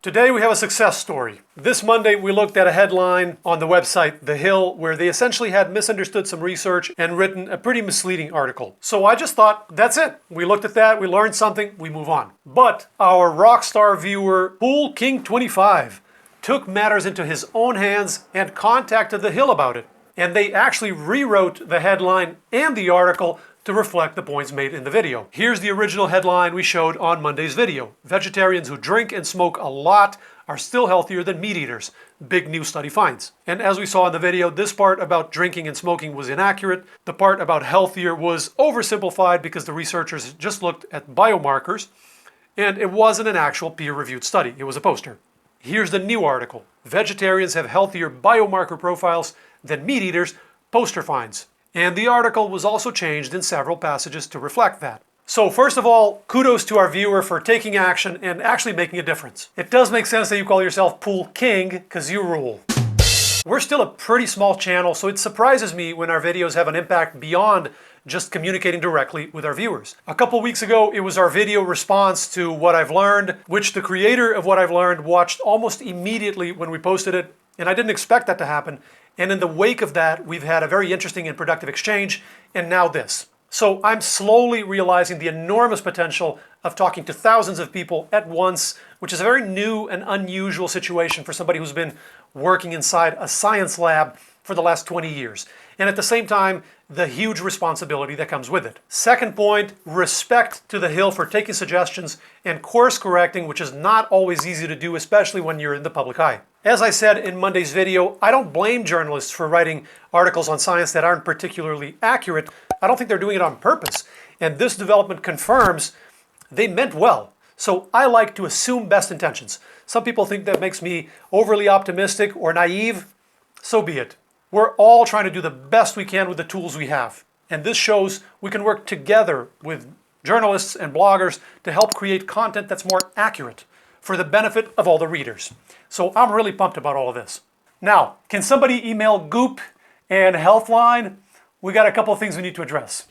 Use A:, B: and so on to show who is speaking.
A: Today we have a success story. This Monday we looked at a headline on the website The Hill where they essentially had misunderstood some research and written a pretty misleading article. So I just thought, that's it. We looked at that, we learned something, we move on. But our rockstar viewer, Pool King 25, took matters into his own hands and contacted The Hill about it. And they actually rewrote the headline and the article to reflect the points made in the video. Here's the original headline we showed on Monday's video. Vegetarians who drink and smoke a lot are still healthier than meat eaters. Big new study finds. And as we saw in the video, this part about drinking and smoking was inaccurate. The part about healthier was oversimplified because the researchers just looked at biomarkers, and it wasn't an actual peer-reviewed study. It was a poster. Here's the new article. Vegetarians have healthier biomarker profiles than meat eaters, poster finds. And the article was also changed in several passages to reflect that. So first of all, kudos to our viewer for taking action and actually making a difference. It does make sense that you call yourself Pool King, because you rule. We're still a pretty small channel, so it surprises me when our videos have an impact beyond just communicating directly with our viewers. A couple weeks ago, it was our video response to What I've Learned, which the creator of What I've Learned watched almost immediately when we posted it, and I didn't expect that to happen. And in the wake of that, we've had a very interesting and productive exchange, and now this. So I'm slowly realizing the enormous potential of talking to thousands of people at once, which is a very new and unusual situation for somebody who's been working inside a science lab for the last 20 years. And at the same time, the huge responsibility that comes with it. Second point, respect to The Hill for taking suggestions and course correcting, which is not always easy to do, especially when you're in the public eye. As I said in Monday's video, I don't blame journalists for writing articles on science that aren't particularly accurate. I don't think they're doing it on purpose. And this development confirms they meant well. So I like to assume best intentions. Some people think that makes me overly optimistic or naive. So be it. We're all trying to do the best we can with the tools we have. And this shows we can work together with journalists and bloggers to help create content that's more accurate for the benefit of all the readers. So I'm really pumped about all of this. Now, can somebody email Goop and Healthline? We got a couple of things we need to address.